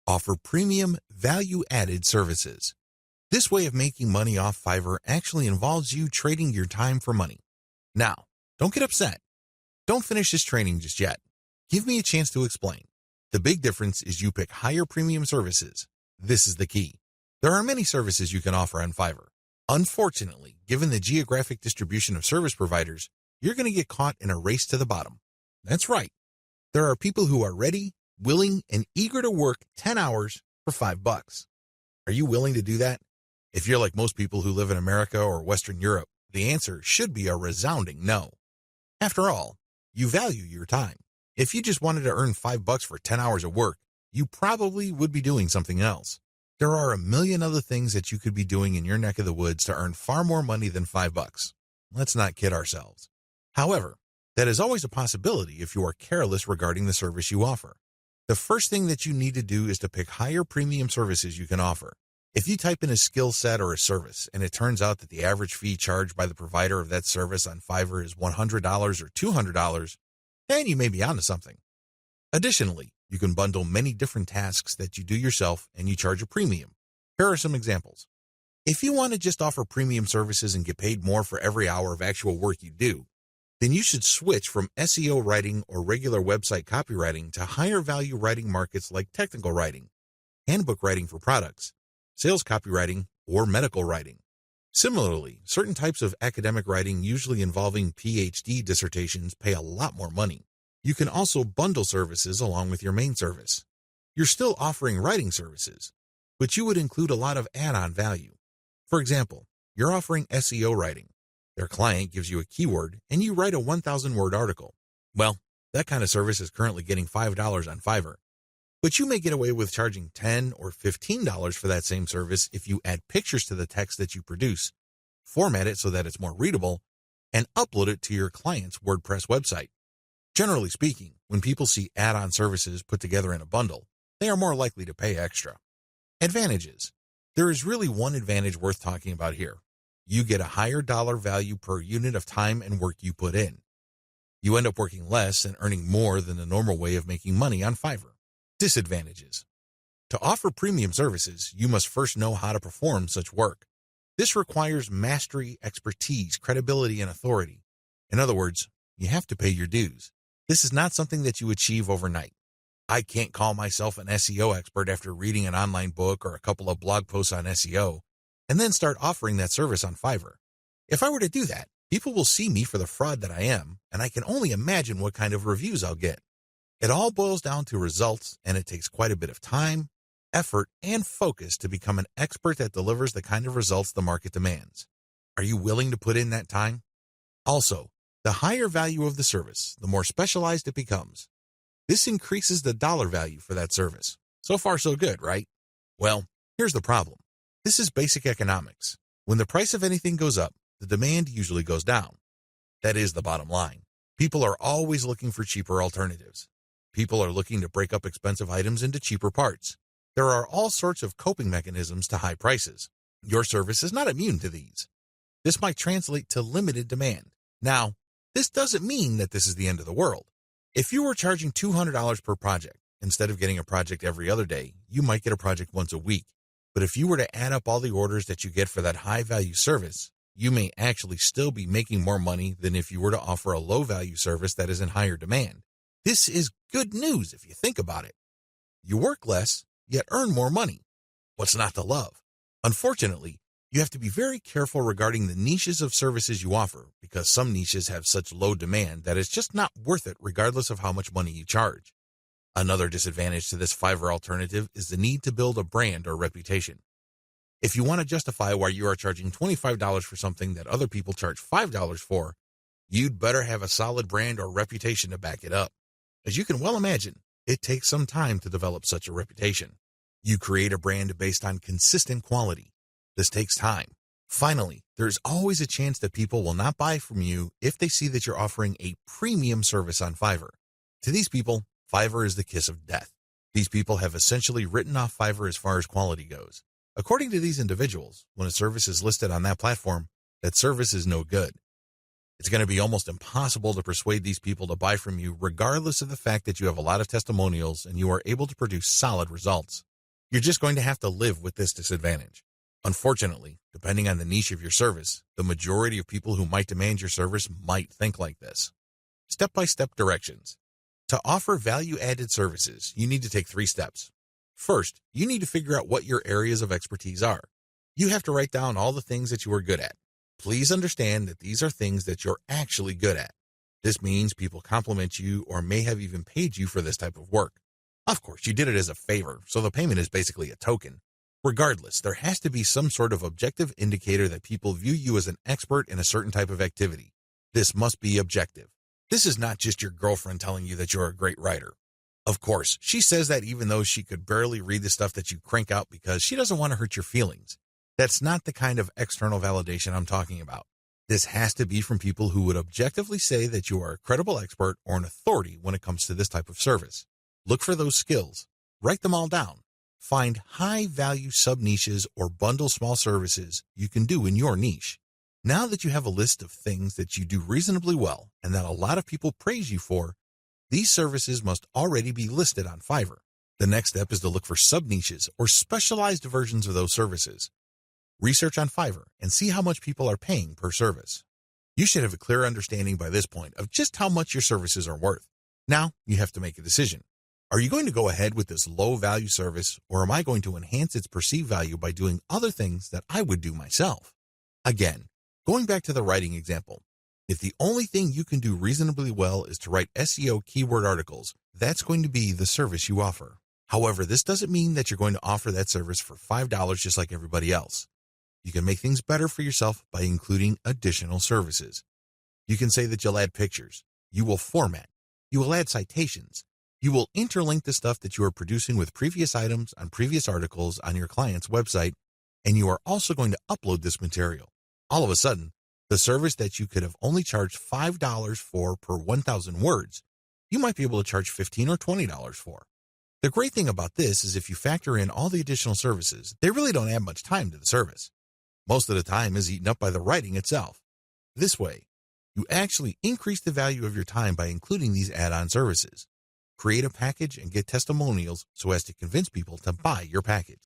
Offer premium, value-added services. This way of making money off Fiverr actually involves you trading your time for money. Now, don't get upset. Don't finish this training just yet. Give me a chance to explain. The big difference is you pick higher premium services. This is the key. There are many services you can offer on Fiverr. Unfortunately, given the geographic distribution of service providers, you're going to get caught in a race to the bottom. That's right. There are people who are ready, willing, and eager to work 10 hours for $5. Are you willing to do that? If you're like most people who live in America or Western Europe, the answer should be a resounding no. After all, you value your time. If you just wanted to earn $5 for 10 hours of work, you probably would be doing something else. There are a million other things that you could be doing in your neck of the woods to earn far more money than $5. Let's not kid ourselves. However, that is always a possibility if you are careless regarding the service you offer. The first thing that you need to do is to pick higher premium services you can offer. If you type in a skill set or a service and it turns out that the average fee charged by the provider of that service on Fiverr is $100 or $200, then you may be onto something. Additionally, you can bundle many different tasks that you do yourself and you charge a premium. Here are some examples. If you want to just offer premium services and get paid more for every hour of actual work you do, then you should switch from SEO writing or regular website copywriting to higher value writing markets like technical writing, handbook writing for products, sales copywriting, or medical writing. Similarly, certain types of academic writing usually involving PhD dissertations pay a lot more money. You can also bundle services along with your main service. You're still offering writing services, but you would include a lot of add-on value. For example, you're offering SEO writing. Their client gives you a keyword and you write a 1,000-word article. Well, that kind of service is currently getting $5 on Fiverr. But you may get away with charging $10 or $15 for that same service if you add pictures to the text that you produce, format it so that it's more readable, and upload it to your client's WordPress website. Generally speaking, when people see add-on services put together in a bundle, they are more likely to pay extra. Advantages. There is really one advantage worth talking about here. You get a higher dollar value per unit of time and work you put in. You end up working less and earning more than the normal way of making money on Fiverr. Disadvantages. To offer premium services, you must first know how to perform such work. This requires mastery, expertise, credibility, and authority. In other words, you have to pay your dues. This is not something that you achieve overnight. I can't call myself an SEO expert after reading an online book or a couple of blog posts on SEO and then start offering that service on Fiverr. If I were to do that, people will see me for the fraud that I am, and I can only imagine what kind of reviews I'll get. It all boils down to results, and it takes quite a bit of time, effort, and focus to become an expert that delivers the kind of results the market demands. Are you willing to put in that time? Also, the higher value of the service, the more specialized it becomes. This increases the dollar value for that service. So far, so good, right? Well, here's the problem. This is basic economics. When the price of anything goes up, the demand usually goes down. That is the bottom line. People are always looking for cheaper alternatives. People are looking to break up expensive items into cheaper parts. There are all sorts of coping mechanisms to high prices. Your service is not immune to these. This might translate to limited demand. Now, this doesn't mean that this is the end of the world. If you were charging $200 per project, instead of getting a project every other day, you might get a project once a week. But if you were to add up all the orders that you get for that high-value service, you may actually still be making more money than if you were to offer a low-value service that is in higher demand. This is good news if you think about it. You work less, yet earn more money. What's not to love? Unfortunately, you have to be very careful regarding the niches of services you offer because some niches have such low demand that it's just not worth it regardless of how much money you charge. Another disadvantage to this Fiverr alternative is the need to build a brand or reputation. If you want to justify why you are charging $25 for something that other people charge $5 for, you'd better have a solid brand or reputation to back it up. As you can well imagine, it takes some time to develop such a reputation. You create a brand based on consistent quality. This takes time. Finally, there's always a chance that people will not buy from you if they see that you're offering a premium service on Fiverr. To these people, Fiverr is the kiss of death. These people have essentially written off Fiverr as far as quality goes. According to these individuals, when a service is listed on that platform, that service is no good. It's going to be almost impossible to persuade these people to buy from you regardless of the fact that you have a lot of testimonials and you are able to produce solid results. You're just going to have to live with this disadvantage. Unfortunately, depending on the niche of your service, the majority of people who might demand your service might think like this. Step-by-step directions. To offer value-added services, you need to take 3 steps. First, you need to figure out what your areas of expertise are. You have to write down all the things that you are good at. Please understand that these are things that you're actually good at. This means people compliment you or may have even paid you for this type of work. Of course, you did it as a favor, so the payment is basically a token. Regardless, there has to be some sort of objective indicator that people view you as an expert in a certain type of activity. This must be objective. This is not just your girlfriend telling you that you're a great writer. Of course, she says that even though she could barely read the stuff that you crank out because she doesn't want to hurt your feelings. That's not the kind of external validation I'm talking about. This has to be from people who would objectively say that you are a credible expert or an authority when it comes to this type of service. Look for those skills. Write them all down. Find high-value sub-niches or bundle small services you can do in your niche. Now that you have a list of things that you do reasonably well and that a lot of people praise you for, these services must already be listed on Fiverr. The next step is to look for sub-niches or specialized versions of those services. Research on Fiverr and see how much people are paying per service. You should have a clear understanding by this point of just how much your services are worth. Now you have to make a decision. Are you going to go ahead with this low-value service, or am I going to enhance its perceived value by doing other things that I would do myself? Again, going back to the writing example, if the only thing you can do reasonably well is to write SEO keyword articles, that's going to be the service you offer. However, this doesn't mean that you're going to offer that service for $5 just like everybody else. You can make things better for yourself by including additional services. You can say that you'll add pictures, you will format, you will add citations, you will interlink the stuff that you are producing with previous items on previous articles on your client's website, and you are also going to upload this material. All of a sudden, the service that you could have only charged $5 for per 1,000 words, you might be able to charge $15 or $20 for. The great thing about this is if you factor in all the additional services, they really don't add much time to the service. Most of the time is eaten up by the writing itself. This way, you actually increase the value of your time by including these add-on services. Create a package and get testimonials so as to convince people to buy your package.